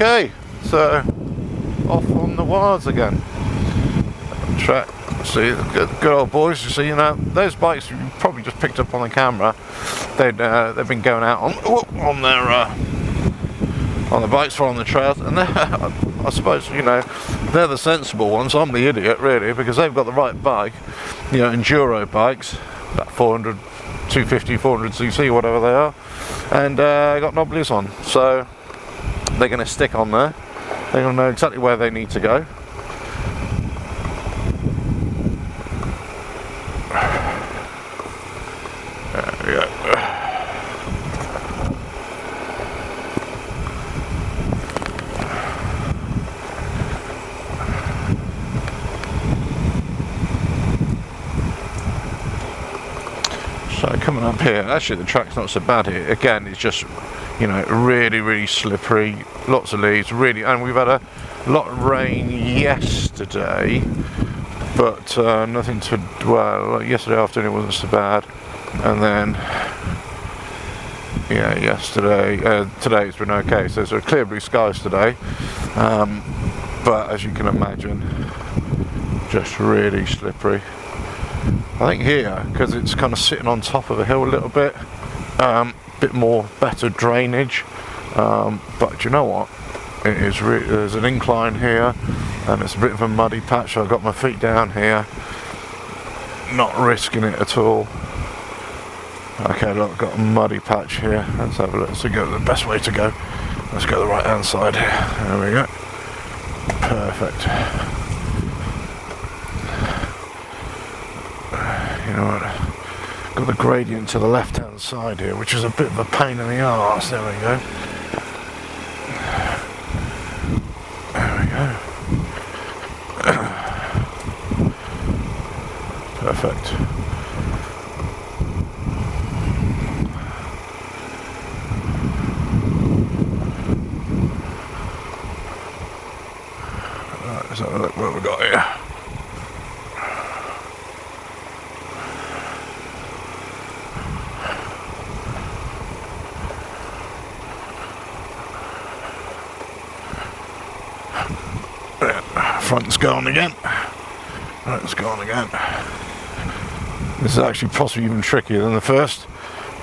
Okay, so off on the wires again. Track. See, good old boys. You see, you know, those bikes you probably just picked up on the camera. They've been going out on the bikes following the trails, and I suppose, you know, they're the sensible ones. I'm the idiot, really, because they've got the right bike. You know, enduro bikes, about 400, 250, 400cc, whatever they are, and got knobblies on, so they're going to stick on there. They're going to know exactly where they need to go. There we go. So coming up here, actually the track's not so bad here. Again, it's just, you know, really slippery, lots of leaves, really, and we've had a lot of rain yesterday, but nothing to dwell. Like yesterday afternoon it wasn't so bad, and then yeah, today it's been okay. So it's clear blue skies today, but as you can imagine, just really slippery. I think here, because it's kind of sitting on top of a hill a little bit, bit more better drainage, but you know what, it is there's an incline here and it's a bit of a muddy patch, so I've got my feet down here, not risking it at all. Okay, look, I've got a muddy patch here. Let's have a look. So go the best way to go. Let's go the right hand side here. There we go. Perfect. You know what? Got the gradient to the left hand side here, which is a bit of a pain in the arse. There we go. There we go. Perfect. Right, let's have a look what we've got here. Front's gone again. Right's gone again. This is actually possibly even trickier than the first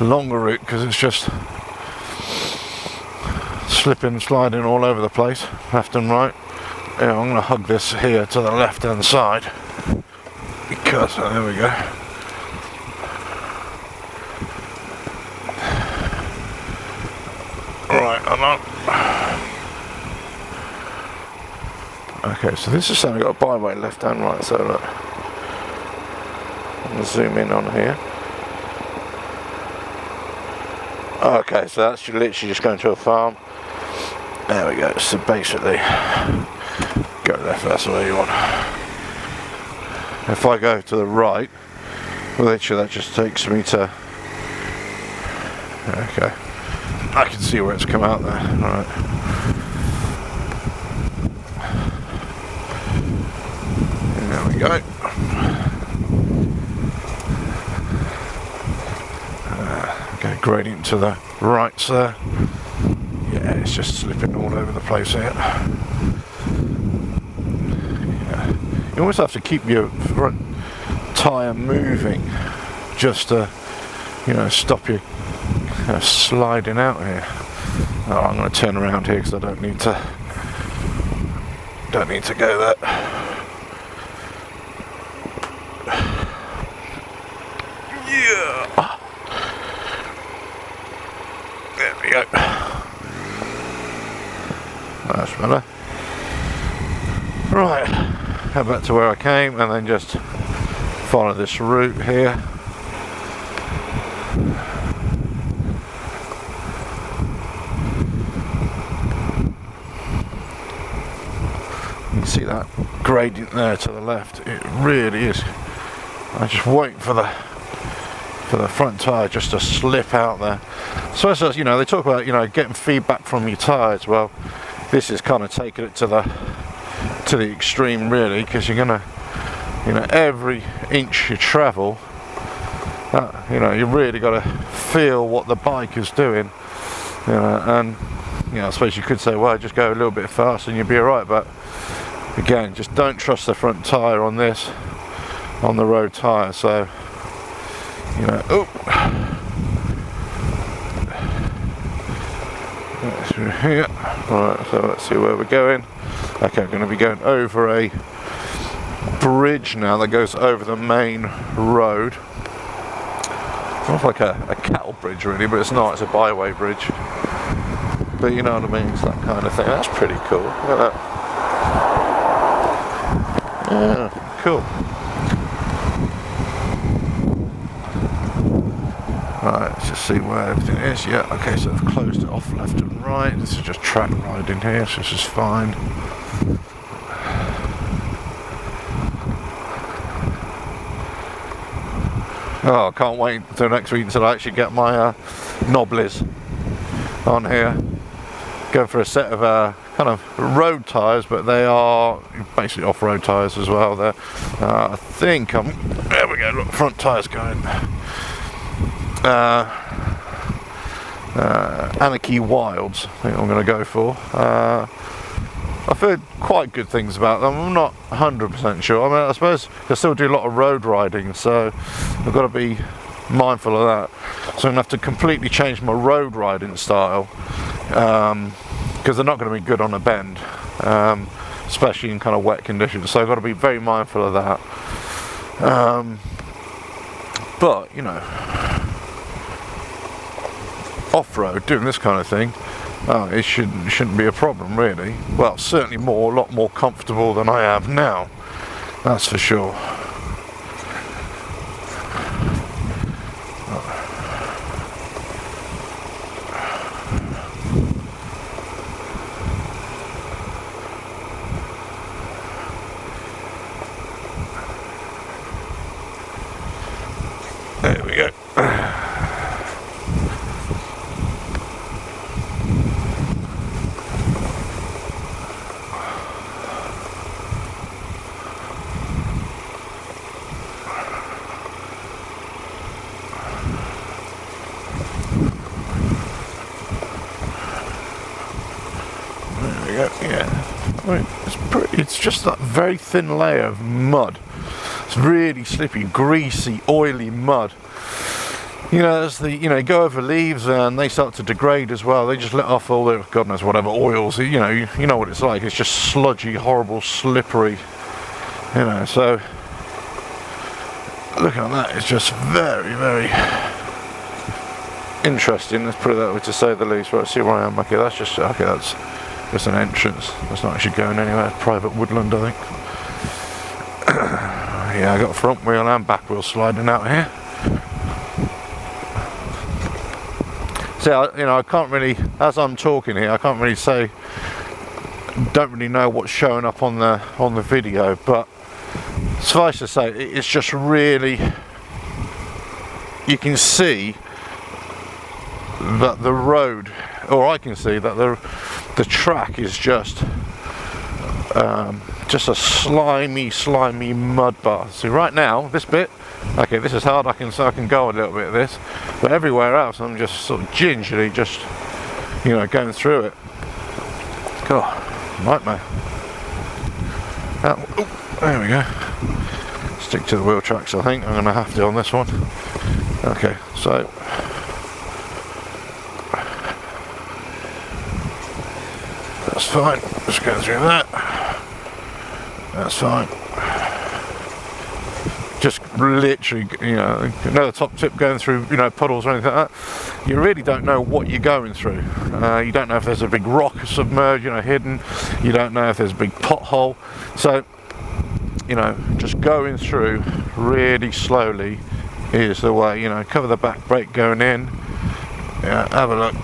longer route, because it's just slipping and sliding all over the place, left and right. Yeah, I'm going to hug this here to the left hand side, because there we go. Right, I'm up. Okay, so this is something got a byway left and right, so look. I'm going to zoom in on here. Okay, so that's literally just going to a farm. There we go, so basically, go left, that's the way you want. If I go to the right, literally that just takes me to, okay, I can see where it's come out there, alright. There we go. Okay, gradient to the right there. Yeah, it's just slipping all over the place here. Yeah. You almost have to keep your front tyre moving just to, you know, stop you sliding out here. Oh, I'm going to turn around here because I don't need to go there. Yeah. There we go. That's better. Right, head back to where I came and then just follow this route here. You can see that gradient there to the left. It really is. I just wait for the front tyre just to slip out there. So as you know, they talk about, you know, getting feedback from your tyres. Well, this is kind of taking it to the extreme, really, because you're gonna, you know, every inch you travel, you know, you really got to feel what the bike is doing, you know, and you know, I suppose you could say, well, just go a little bit faster and you'll be alright, but again, just don't trust the front tyre on this, on the road tyre. So, you know, through here. Alright, so let's see where we're going. Okay, I'm going to be going over a bridge now that goes over the main road. It's not like a cattle bridge really, but it's not, it's a byway bridge. But you know what I mean, it's that kind of thing. That's pretty cool. Look at that. Yeah, cool. Right, let's just see where everything is. Yeah, okay, so they've closed it off left and right. This is just track riding here, so this is fine. Oh, I can't wait until next week until I actually get my knobblies on here. Go for a set of kind of road tyres, but they are basically off-road tyres as well. There, I think there we go. Look, front tyres going. Anarchy Wilds, I think I'm going to go for. I've heard quite good things about them. I'm not 100% sure. I mean, I suppose they still do a lot of road riding, so I've got to be mindful of that. So I'm going to have to completely change my road riding style, because they're not going to be good on a bend, especially in kind of wet conditions. So I've got to be very mindful of that. But you know, off-road, doing this kind of thing, it shouldn't be a problem really. Well, certainly a lot more comfortable than I have now, that's for sure. There we go. Yeah, I mean, it's just that very thin layer of mud. It's really slippy, greasy, oily mud. You know, as you go over leaves and they start to degrade as well. They just let off all the, God knows, whatever oils. You know what it's like. It's just sludgy, horrible, slippery. You know, so looking at that, it's just very, very interesting. Let's put it that way, to say the least. Right, see where I am. Okay, that's just It's an entrance. That's not actually going anywhere. Private woodland, I think. Yeah, I got front wheel and back wheel sliding out here. So I can't really, as I'm talking here, I can't really say. Don't really know what's showing up on the video, but suffice to say, it's just really. You can see that the road, or I can see that the track is just a slimy mud bath. See, right now this bit, okay, this is hard. I can go a little bit of this, but everywhere else I'm just sort of gingerly just going through it. God, nightmare. Oh, there we go. Stick to the wheel tracks. I think I'm going to have to on this one. Okay, so. That's fine, just go through that. That's fine. Just literally, another top tip going through, puddles or anything like that. You really don't know what you're going through. You don't know if there's a big rock submerged, hidden. You don't know if there's a big pothole. So, just going through really slowly is the way. Cover the back brake going in. Yeah, have a look.